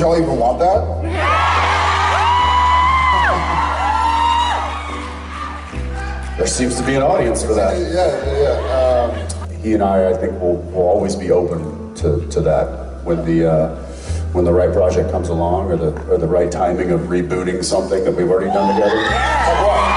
y'all even want that? There seems to be an audience for that. Yeah. He and I think, will always be open to that when the right project comes along, or the right timing of rebooting something that we've already done together. Like what?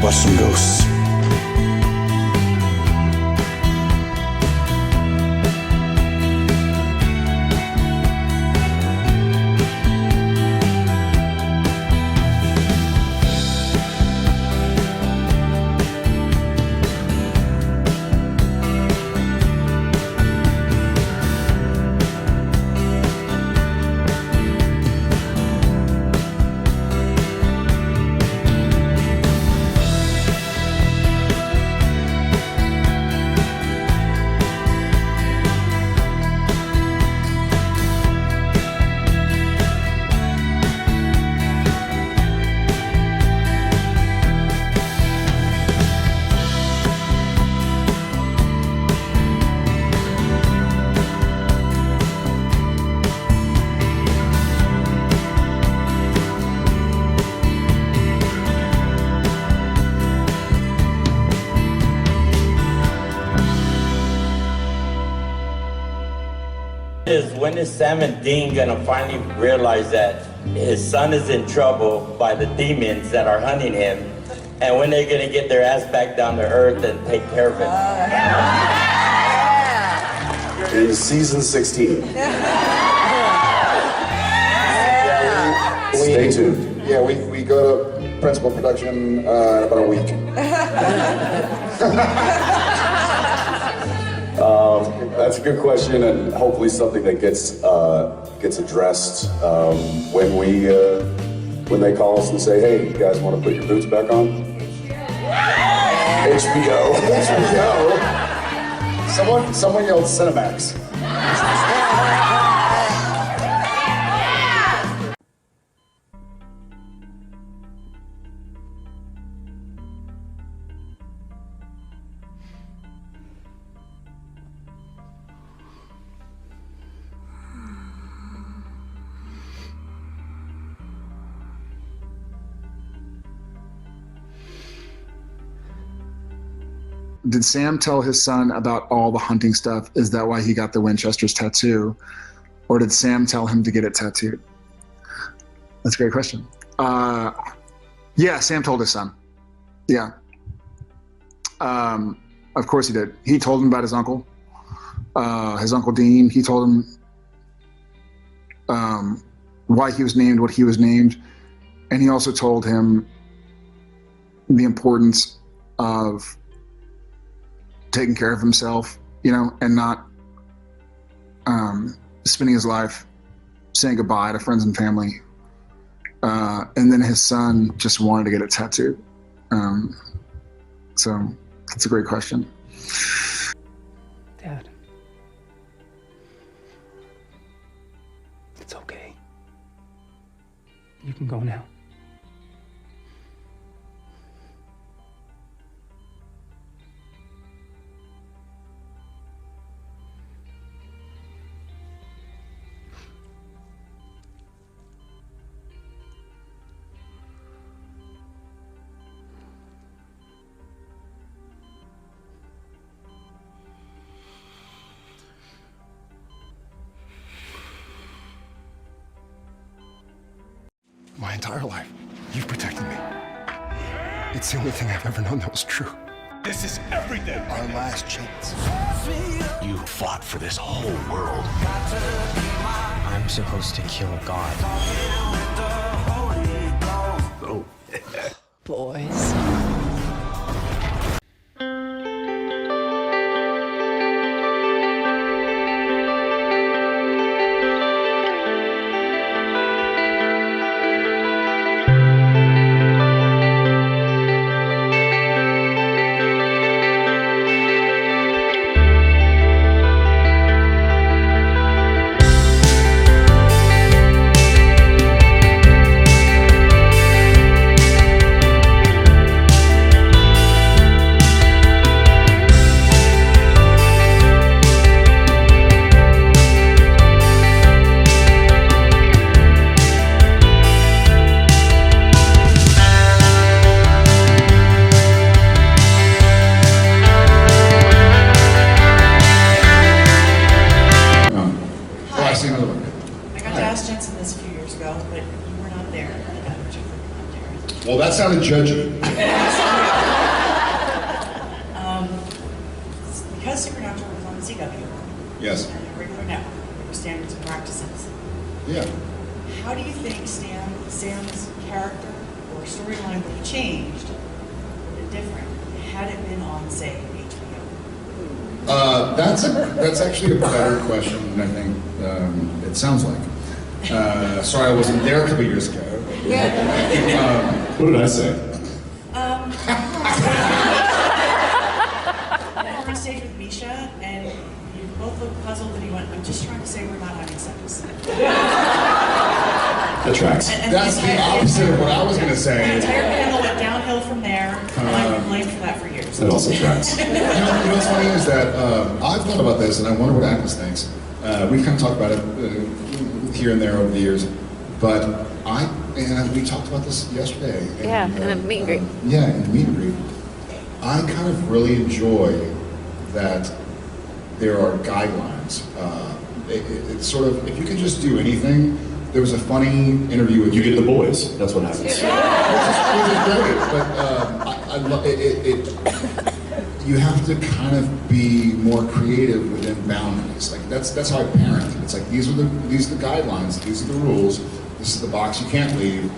Bust some ghosts. When is Sam and Dean gonna finally realize that his son is in trouble by the demons that are hunting him, and when they're gonna get their ass back down to earth and take care of him? In season 16. Stay tuned. Yeah, we go to principal production in about a week. That's a good question, and hopefully something that gets addressed when they call us and say, "Hey, you guys want to put your boots back on?" HBO. Someone yelled Cinemax. Did Sam tell his son about all the hunting stuff? Is that why he got the Winchester's tattoo? Or did Sam tell him to get it tattooed? That's a great question. Yeah, Sam told his son. Yeah. Of course he did. He told him about his Uncle Dean. He told him why he was named what he was named. And he also told him the importance of taking care of himself, and not spending his life saying goodbye to friends and family. And then his son just wanted to get it tattooed. So that's a great question. Dad. It's okay. You can go now. My entire life, you've protected me. It's the only thing I've ever known that was true. This is everything. Our last chance. You fought for this whole world. I'm supposed to kill God. Oh. Boys. Well, that sounded judgy. Because Supernatural was on the CW Yes. and a regular network, there were standards and practices. Yeah. How do you think Sam's character or storyline would have changed, or different, had it been on, say, HBO? That's actually a better question than I think it sounds like. Sorry I wasn't there a couple years ago. What did I say? You were on stage with Misha, and you both looked puzzled, and he went, "I'm just trying to say we're not having sex." That tracks. That's the opposite of what I was going to The say. entire panel went downhill from there, and I've been blamed for that for years. That also tracks. You know what's funny is that I've thought about this, and I wonder what Ackles thinks. We've kind of talked about it here and there over the years, but we talked about this yesterday. Yeah, in a meet and greet. Yeah, in the meet and greet. I kind of really enjoy that there are guidelines. It's sort of, if you can just do anything. There was a funny interview with You get the boys. That's what happens. which is great, but I love it. You have to kind of be more creative within boundaries. Like that's how I parent. It's like these are the guidelines. These are the rules. This is the box you can't leave.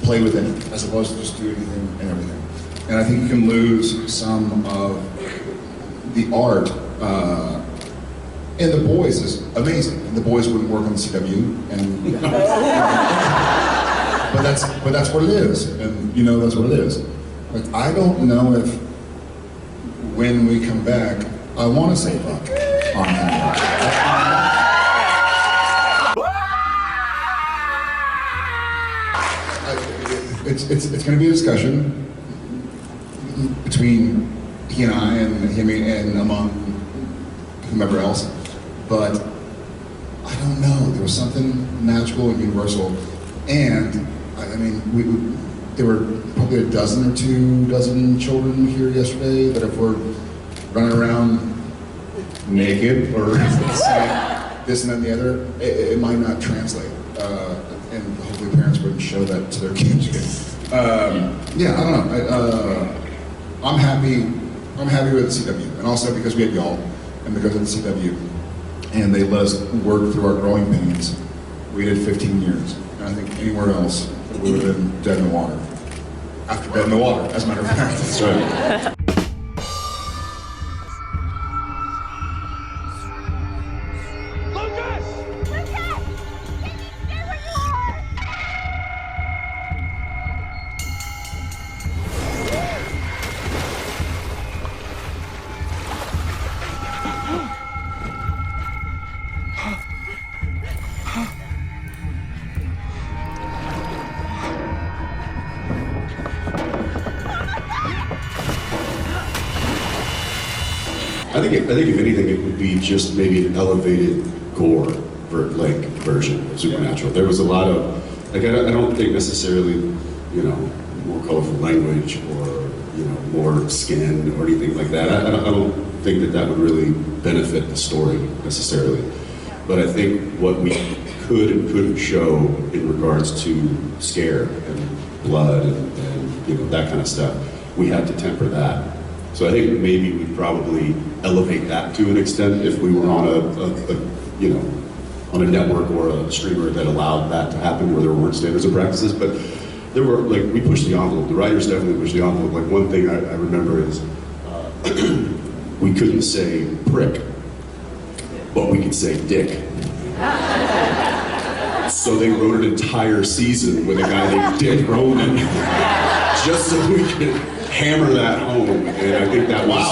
Play within it, as opposed to just do anything and everything. And I think you can lose some of the art. And The Boys is amazing. And The Boys wouldn't work on the CW, and but that's what it is, and you know that's what it is. Like I don't know if when we come back, I want to say fuck on camera. It's going to be a discussion between he and I and him and among whomever else. But I don't know. There was something magical and universal, and I mean, there were probably a dozen or 2 dozen children here yesterday that if we're running around naked or saying this and that and the other, it might not translate, and hopefully parents wouldn't show that to their kids. Yeah, I don't know. I'm happy with the CW, and also because we had y'all, and because of the CW. And they let us work through our growing pains. We did 15 years. And I think anywhere else, we would have been dead in the water. After dead in the water, as a matter of fact. That's right. I think if anything, it would be just maybe an elevated gore version of Supernatural. There was a lot of I don't think necessarily more colorful language or more skin or anything like that. I don't think that would really benefit the story necessarily. But I think what we could and couldn't show in regards to scare and blood and that kind of stuff, we had to temper that. So I think maybe we'd probably elevate that to an extent if we were on on a network or a streamer that allowed that to happen where there weren't standards and practices. But there were, we pushed the envelope. The writers definitely pushed the envelope. Like one thing I remember is we couldn't say prick, but we could say dick. So they wrote an entire season with a guy named Dick Roman just so we could hammer that home, and I think that was...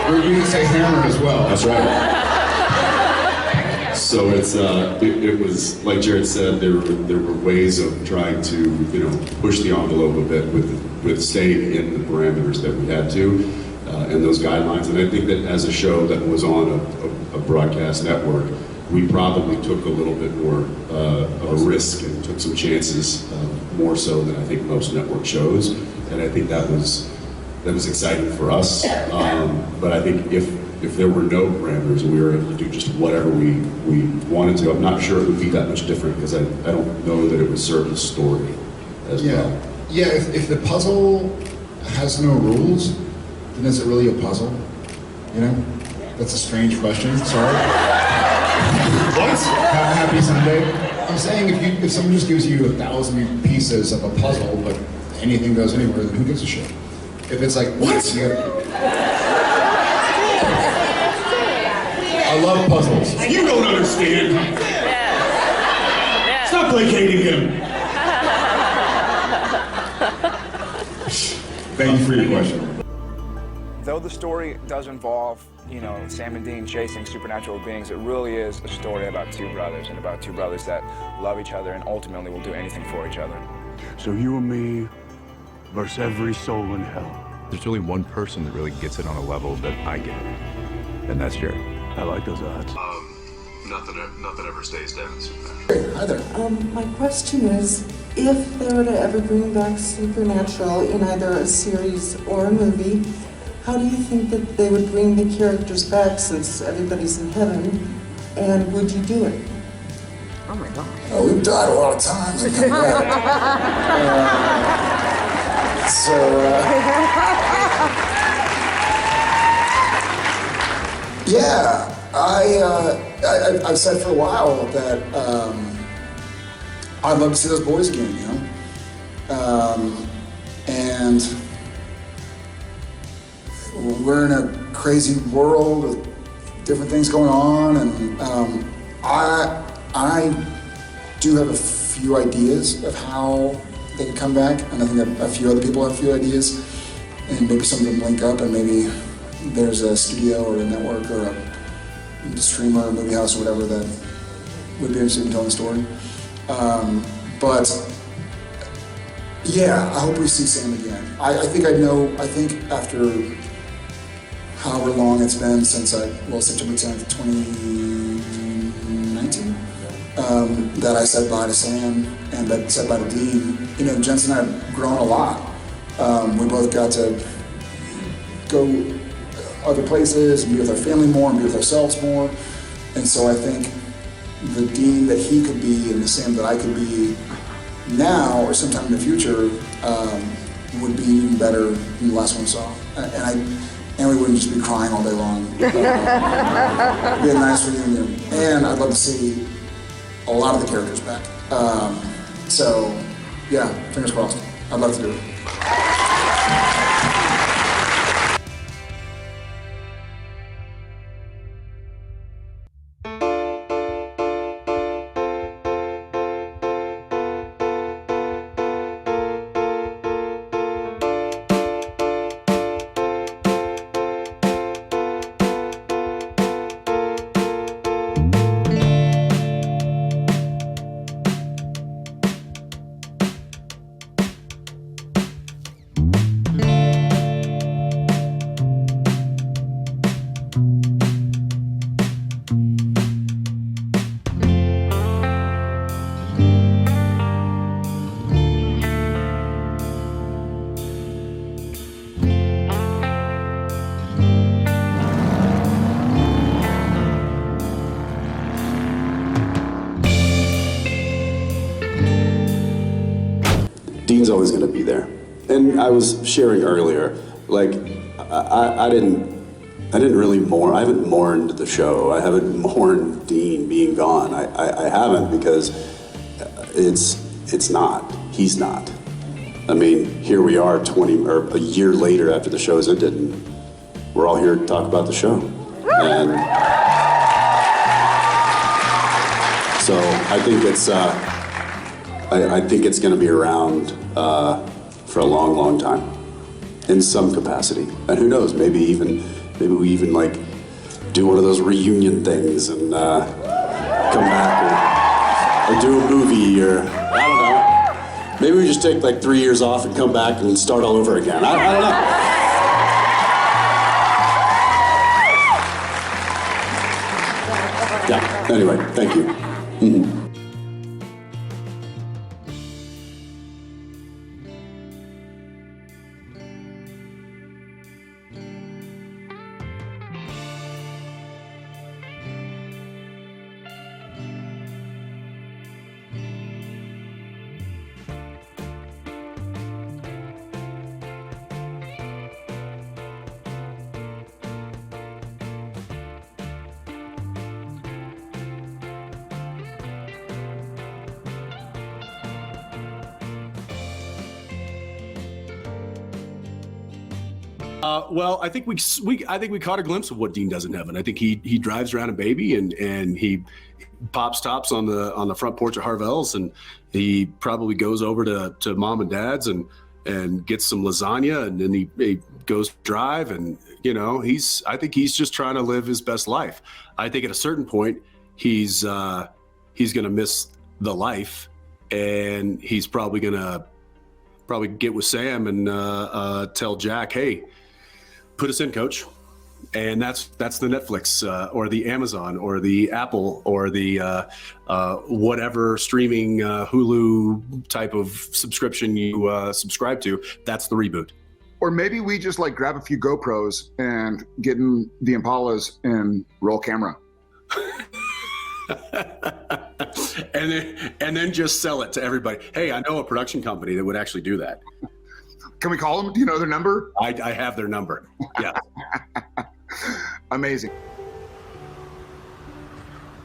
We're going to say hammer as well. That's right. So it was, like Jared said, there were ways of trying to, push the envelope a bit with staying in the parameters that we had to, and those guidelines. And I think that as a show that was on a broadcast network, we probably took a little bit more of a risk and took some chances, more so than I think most network shows. And I think that was exciting for us. But I think if there were no parameters and we were able to do just whatever we wanted to, I'm not sure it would be that much different because I don't know that it would serve the story as well. Yeah, if the puzzle has no rules, then is it really a puzzle? You know? That's a strange question, sorry. What? Happy Sunday. I'm saying if someone just gives you 1,000 pieces of a puzzle, but anything goes anywhere, then who gives a shit? If it's like, what? I love puzzles. You don't understand. Stop placating him. Thank you for your question. Though the story does involve, Sam and Dean chasing supernatural beings, it really is a story about two brothers and about two brothers that love each other and ultimately will do anything for each other. So you and me versus every soul in hell. There's really one person that really gets it on a level that I get it, and that's Jared. I like those odds. Nothing ever stays dead in Supernatural. Hey, hi there. My question is, if they were to ever bring back Supernatural in either a series or a movie, how do you think that they would bring the characters back since everybody's in heaven? And would you do it? Oh my God. Oh, we've died a lot of times. And come back. Yeah, I've said for a while that I'd love to see those boys again, and we're in a crazy world with different things going on, and I do have a few ideas of how they could come back, and I think that a few other people have a few ideas, and maybe some of them link up, and maybe there's a studio or a network or a streamer or movie house or whatever that would be interested in telling the story. But yeah, I hope we see Sam again. I think after however long it's been since September 10th, 2019, that I said bye to Sam and that said bye to Dean. Jensen and I have grown a lot. We both got to go other places and be with our family more and be with ourselves more. And so I think the Dean that he could be and the Sam that I could be now or sometime in the future would be even better than the last one we saw. And we wouldn't just be crying all day long. It'd be a nice reunion. And I'd love to see a lot of the characters back. So yeah, fingers crossed. I'd love to do it. Dean's always going to be there. And I was sharing earlier, like, I didn't really mourn. I haven't mourned the show. I haven't mourned Dean being gone. I haven't, because it's not. He's not. I mean, here we are a year later after the show's ended, and we're all here to talk about the show. And so I think it's going to be around for a long, long time, in some capacity. And who knows? Maybe we even like do one of those reunion things and come back or do a movie, or I don't know. Maybe we just take like 3 years off and come back and start all over again. I don't know. Yeah. Anyway, thank you. Mm-hmm. Well, I think I think we caught a glimpse of what Dean does in heaven. I think he drives around a baby and he pops tops on the front porch of Harvell's, and he probably goes over to mom and dad's and gets some lasagna, and then he goes drive, and I think he's just trying to live his best life. I think at a certain point he's going to miss the life, and he's probably going to get with Sam and tell Jack, hey, put us in, coach. And that's the Netflix or the Amazon or the Apple or the whatever streaming Hulu type of subscription you subscribe to. That's the reboot. Or maybe we just like grab a few GoPros and get in the Impalas and roll camera. and then just sell it to everybody. Hey, I know a production company that would actually do that. Can we call them? Do you know their number? I have their number. Yeah. Amazing.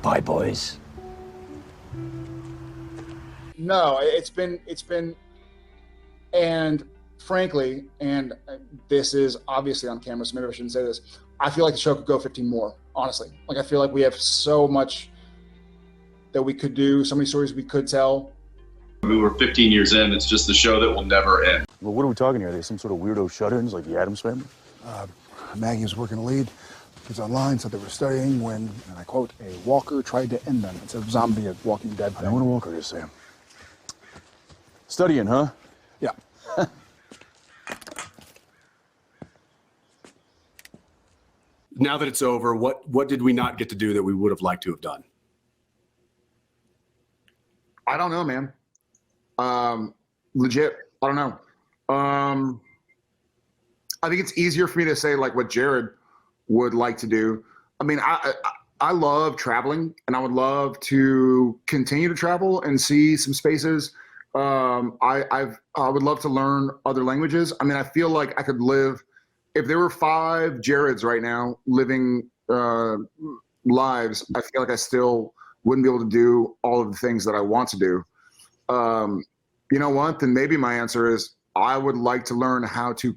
Bye, boys. No, it's been, and frankly, and this is obviously on camera, so maybe I shouldn't say this. I feel like the show could go 15 more, honestly. Like, I feel like we have so much that we could do, so many stories we could tell. I mean, we're 15 years in. It's just the show that will never end. Well, what are we talking here? Are they some sort of weirdo shut-ins like the Addams Family? Maggie was working a lead. Kids online said they were studying when, and I quote, a walker tried to end them. It's a zombie, a Walking Dead thing. I know what a walker is, Sam. Studying, huh? Yeah. Now that it's over, what did we not get to do that we would have liked to have done? I don't know, man. Legit, I don't know. I think it's easier for me to say like what Jared would like to do. I mean, I love traveling, and I would love to continue to travel and see some spaces. I would love to learn other languages. I mean, I feel like I could live, if there were 5 Jareds right now living lives, I feel like I still wouldn't be able to do all of the things that I want to do. You know what? Then maybe my answer is I would like to learn how to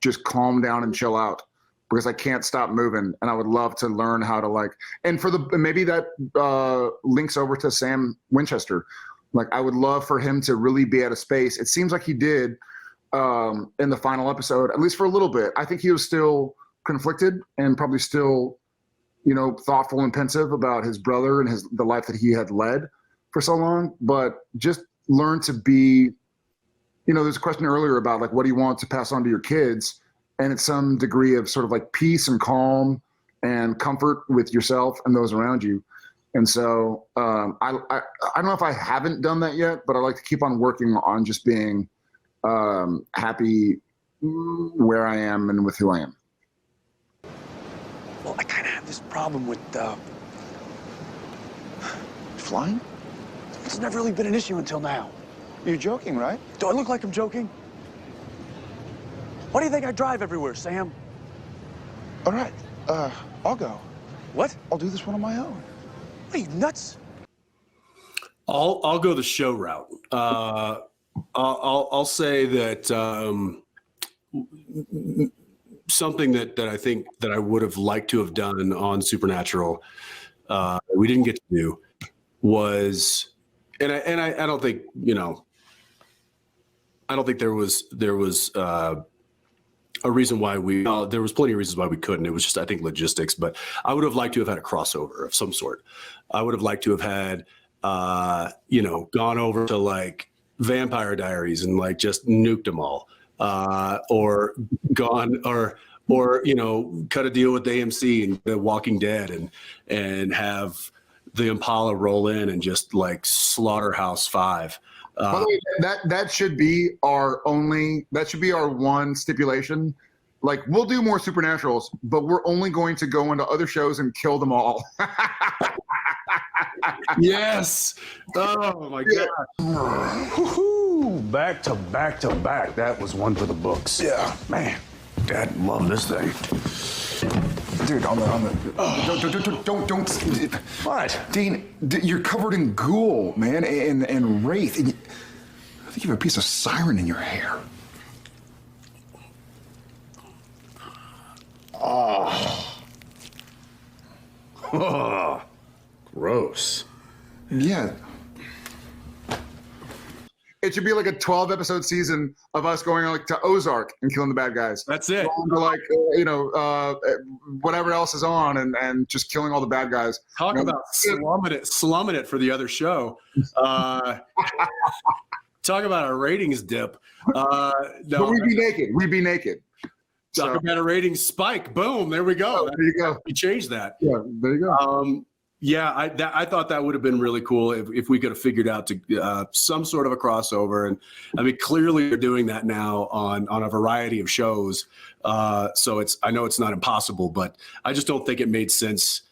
just calm down and chill out, because I can't stop moving, and I would love to learn how to and maybe that links over to Sam Winchester. Like, I would love for him to really be at a space. It seems like he did in the final episode, at least for a little bit. I think he was still conflicted and probably still, thoughtful and pensive about his brother and the life that he had led for so long, but just learn to be, there's a question earlier about like, what do you want to pass on to your kids? And it's some degree of sort of like peace and calm and comfort with yourself and those around you. And so I don't know if I haven't done that yet, but I like to keep on working on just being happy where I am and with who I am. Well, I kind of have this problem with flying. It's never really been an issue until now. You're joking, right? Do I look like I'm joking? Why do you think I drive everywhere, Sam? All right, I'll go. What? I'll do this one on my own. What are you, nuts? I'll go the show route. I'll say that something that I think that I would have liked to have done on Supernatural, we didn't get to do, was, and I don't think I don't think there was a reason why there was plenty of reasons why we couldn't. It was just, I think, logistics. But I would have liked to have had a crossover of some sort. I would have liked to have had, gone over to like Vampire Diaries and like just nuked them all, or gone or cut a deal with AMC and The Walking Dead and have the Impala roll in and just like Slaughterhouse 5. By the way, that should be our one stipulation. Like, we'll do more Supernaturals, but we're only going to go into other shows and kill them all. Yes. Oh my God. Woo-hoo. Back to back to back. That was one for the books. Yeah. Man, Dad loved this thing. Dude, don't. What? Dean, you're covered in ghoul, man, and wraith. And I think you have a piece of siren in your hair. Oh, gross. Yeah. It should be like a 12-episode season of us going like to Ozark and killing the bad guys. That's it. Going to like whatever else is on and just killing all the bad guys. Talk about slumming it for the other show. Talk about a ratings dip. No, but we'd be naked. We'd be naked. Talk about a ratings spike. Boom. There we go. There you go. We changed that. Yeah. There you go. Yeah, I thought that would have been really cool if we could have figured out to some sort of a crossover. And I mean, clearly they're doing that now on a variety of shows. So I know it's not impossible, but I just don't think it made sense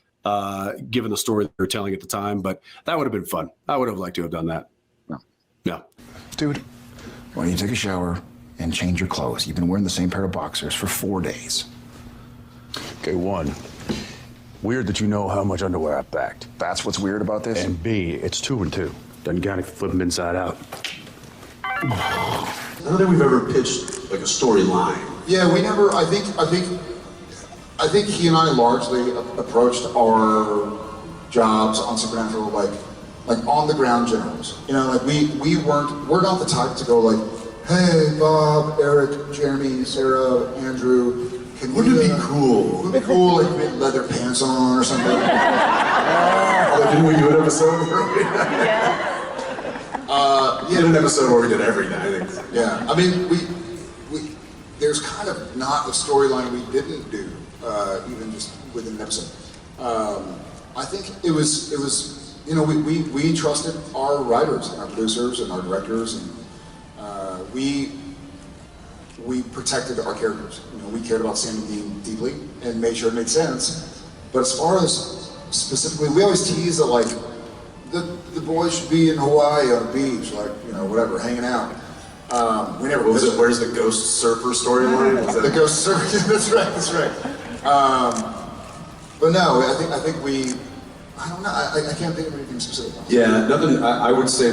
given the story they were telling at the time. But that would have been fun. I would have liked to have done that. No. Dude, why don't you take a shower and change your clothes? You've been wearing the same pair of boxers for 4 days. Okay, 1. Weird that you know how much underwear I packed. That's what's weird about this? And B, it's 2 and 2. Doesn't count if you flip them inside out. I don't think we've ever pitched like a storyline. Yeah, we never. I think he and I largely approached our jobs on Supernatural like on the ground generals. You know, like we're not the type to go like, hey, Bob, Eric, Jeremy, Sarah, Andrew. Wouldn't it be cool? Wouldn't it be cool if we had leather pants on or something? Didn't we do an episode where we did an episode where we did everything, I think. Yeah, I mean, we there's kind of not a storyline we didn't do, even just within an episode. I think it was you know, we trusted our writers and our producers and our directors, and we protected our characters. You know, we cared about Sam and Dean deeply and made sure it made sense. But as far as specifically, we always tease that like the boys should be in Hawaii on a beach, like, you know, whatever, hanging out. We never. Where's the ghost surfer storyline? The ghost surfer. That's right. But no, I think we. I don't know. I can't think of anything specific. Yeah, nothing. I would say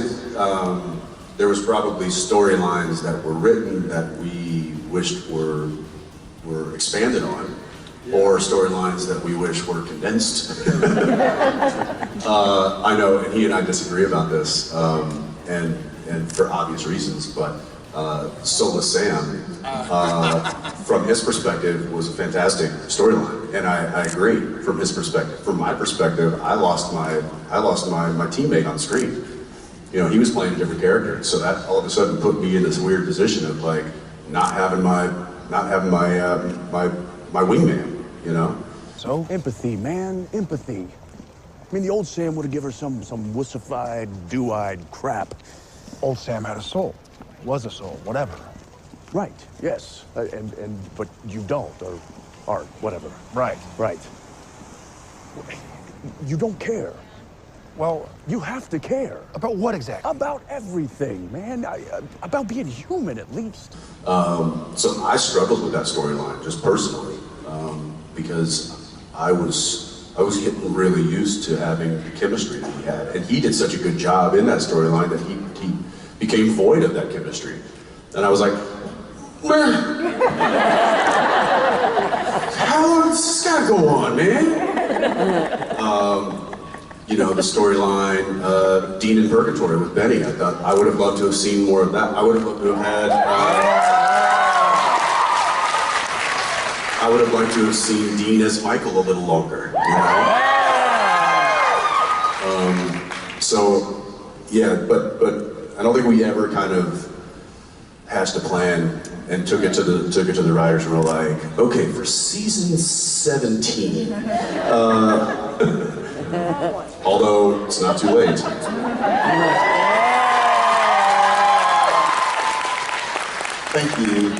there was probably storylines that were written that we wished were expanded on, or storylines that we wish were condensed. I know, and he and I disagree about this, and for obvious reasons, but Soulless Sam, from his perspective, was a fantastic storyline, and I agree from his perspective. From my perspective, I lost my teammate on screen. You know, he was playing a different character, so that all of a sudden put me in this weird position of like not having my wingman. You know. So empathy, man, empathy. I mean, the old Sam would have given her some wussified, dew-eyed crap. Old Sam had a soul. Was a soul, whatever. Right. Yes. But you don't, or aren't, whatever. Right. You don't care. Well, you have to care. About what exactly? About everything, man. About being human, at least. So I struggled with that storyline, just personally, because I was getting really used to having the chemistry that he had, and he did such a good job in that storyline that he became void of that chemistry, and I was like, man, how long does this gotta go on, man? You know, the storyline, Dean in Purgatory with Benny. I thought I would have loved to have seen more of that. I would have loved to have had. I would have liked to have seen Dean as Michael a little longer. You know? So, yeah, but I don't think we ever kind of hatched a plan and took it to the writers and were like, okay, for season 17. Although it's not too late. Thank you.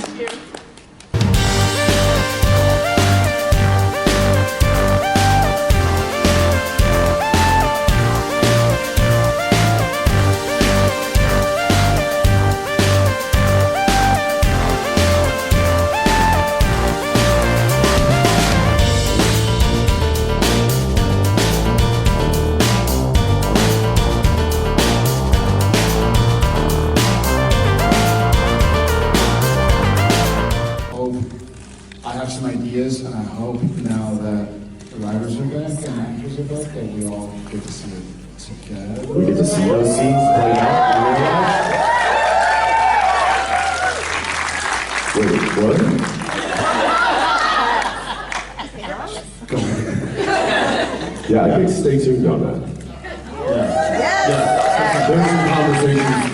the actors about that we all get to see it together? We get to see those scenes played out in real life? Wait, what? Yeah, I think stay tuned on that. Yeah. There's some conversations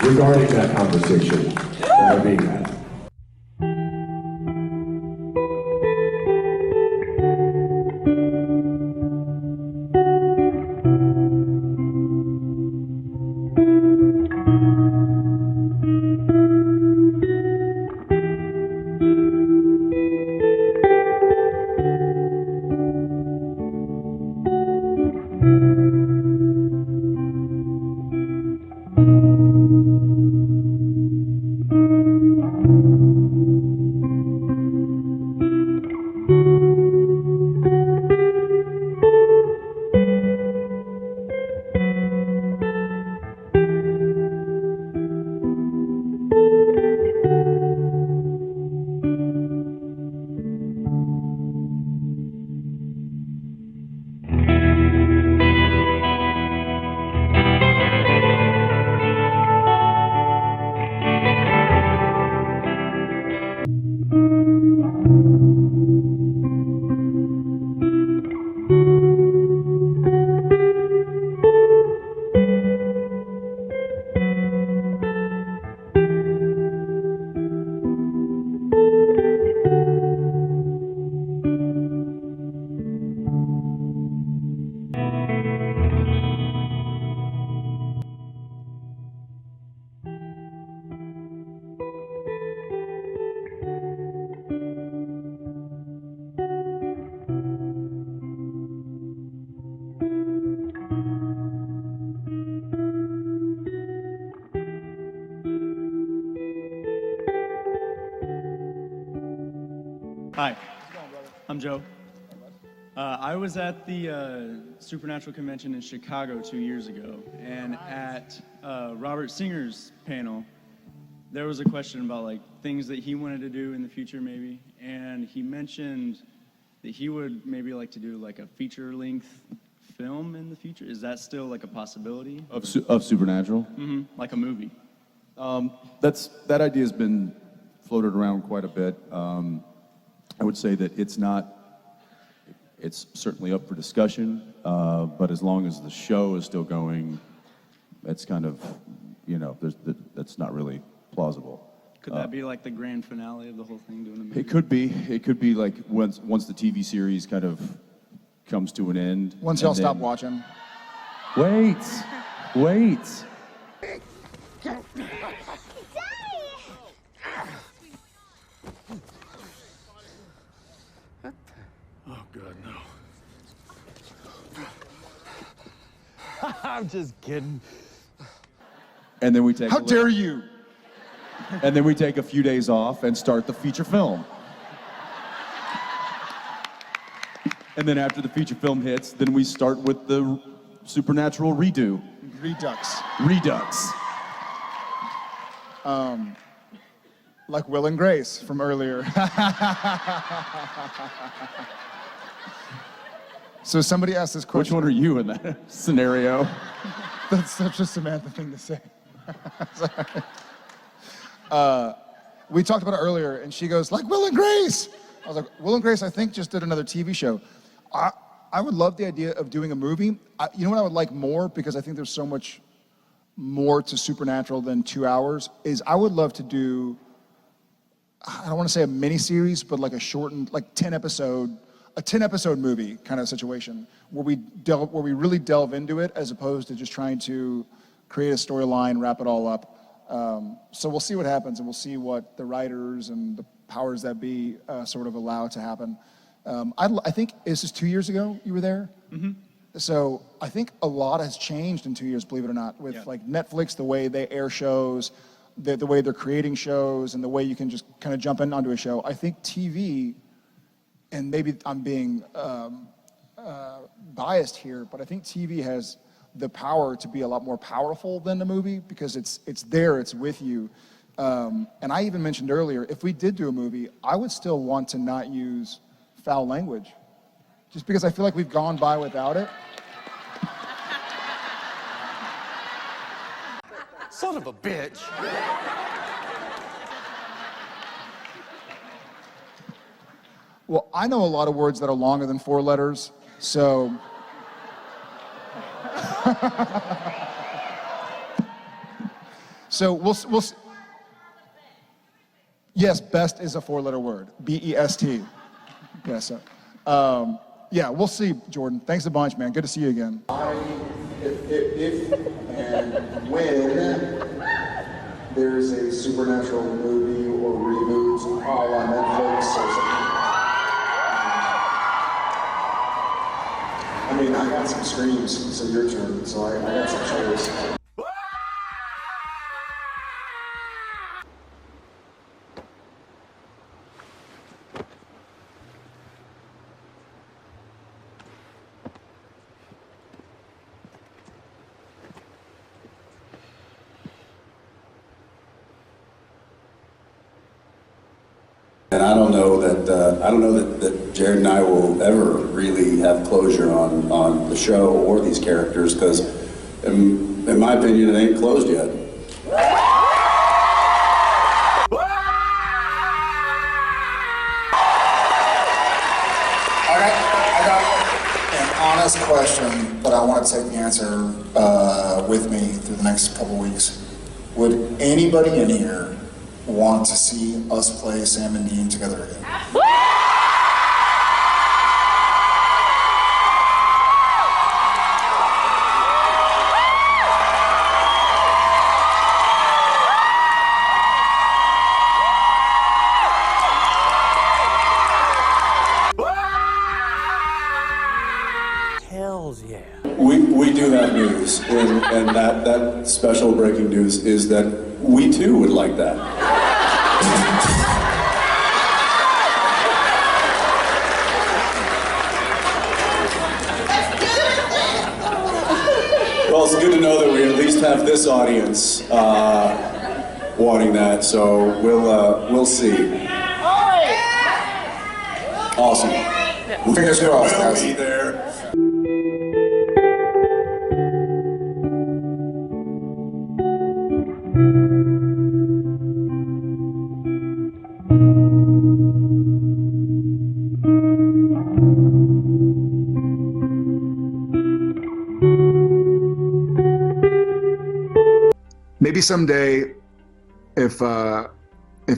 regarding that conversation that are being had. Hi, I'm Joe. I was at the Supernatural Convention in Chicago 2 years ago, and at Robert Singer's panel, there was a question about like things that he wanted to do in the future maybe, and he mentioned that he would maybe like to do like a feature-length film in the future. Is that still like a possibility? Of Supernatural? Mm-hmm, like a movie. That idea has been floated around quite a bit. I would say that it's certainly up for discussion, but as long as the show is still going, it's kind of, that's not really plausible. Could that be like the grand finale of the whole thing, doing a movie? It could be. It could be like once the TV series kind of comes to an end. Once y'all stop watching. Wait. Oh, God, no. I'm just kidding. And then we take. How dare you? And then we take a few days off and start the feature film. And then after the feature film hits, then we start with the Supernatural redo. Redux. Like Will and Grace from earlier. So somebody asked this question. Which one are you in that scenario? That's such a Samantha thing to say. We talked about it earlier, and she goes, like Will and Grace. I was like, Will and Grace, I think, just did another TV show. I would love the idea of doing a movie. You know what I would like more, because I think there's so much more to Supernatural than 2 hours, is I would love to do, I don't want to say a mini series, but like a shortened, like 10 episode movie kind of situation where we really delve into it as opposed to just trying to create a storyline, wrap it all up. So we'll see what happens, and we'll see what the writers and the powers that be sort of allow to happen. I think, this is 2 years ago you were there? Mm-hmm. So I think a lot has changed in 2 years, believe it or not, with like Netflix, the way they air shows, the way they're creating shows, and the way you can just kind of jump in onto a show. I think TV, and maybe I'm being biased here, but I think TV has the power to be a lot more powerful than the movie, because it's there, it's with you. And I even mentioned earlier, if we did do a movie, I would still want to not use foul language. just because I feel like we've gone by without it. Son of a bitch. Well, I know a lot of words that are longer than 4 letters, so. So we'll. Yes, best is a 4-letter word. B-E-S-T. Yeah, so. Yeah, we'll see, Jordan. Thanks a bunch, man. Good to see you again. If and when there's a supernatural movie or reboot a la Netflix or something. I mean, I got some screams, so your turn. So I got some chills. And I don't know that Jared and I will ever really have closure on the show or these characters, because in my opinion, it ain't closed yet. I got an honest question, but I want to take the answer with me through the next couple weeks. Would anybody in here want to see us play Sam and Dean together again? Hells yeah. We do have news, and that special breaking news is that we too would like that. Well, it's good to know that we at least have this audience wanting that, so we'll see. Awesome. Fingers crossed, guys. We'll be there. Maybe someday, if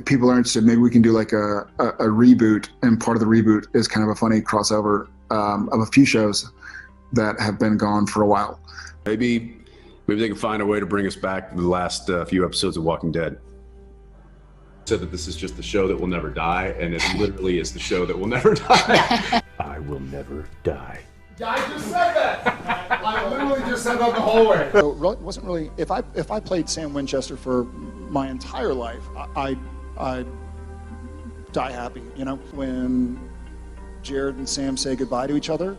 people are interested, maybe we can do like a reboot, and part of the reboot is kind of a funny crossover of a few shows that have been gone for a while. Maybe they can find a way to bring us back to the last few episodes of Walking Dead. Said that this is just the show that will never die, and it literally is the show that will never die. I will never die. Yeah, I just said that. I literally just said that the whole way. So it wasn't really. If I played Sam Winchester for my entire life, I'd die happy. You know, when Jared and Sam say goodbye to each other,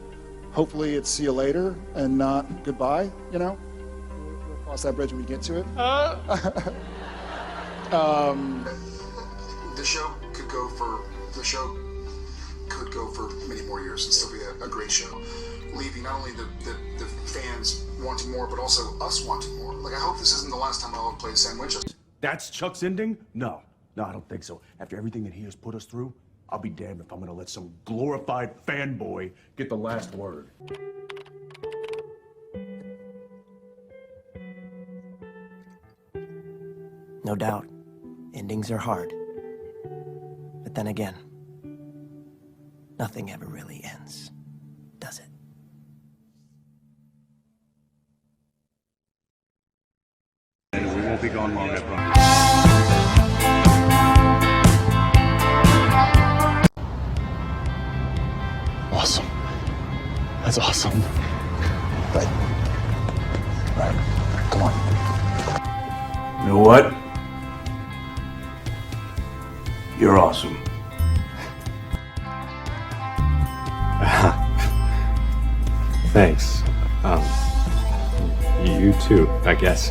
hopefully it's see you later and not goodbye. You know, we'll cross that bridge when we get to it. The show could go for many more years and still be a great show, leaving not only the fans wanting more, but also us wanting more. Like, I hope this isn't the last time I'll play Sam Winchester. That's Chuck's ending? No, I don't think so. After everything that he has put us through, I'll be damned if I'm gonna let some glorified fanboy get the last word. No doubt, endings are hard. But then again, nothing ever really ends, does it? And we won't be gone long, I promise. Awesome. That's awesome. Right. Come on. You know what? You're awesome. Thanks. You too, I guess.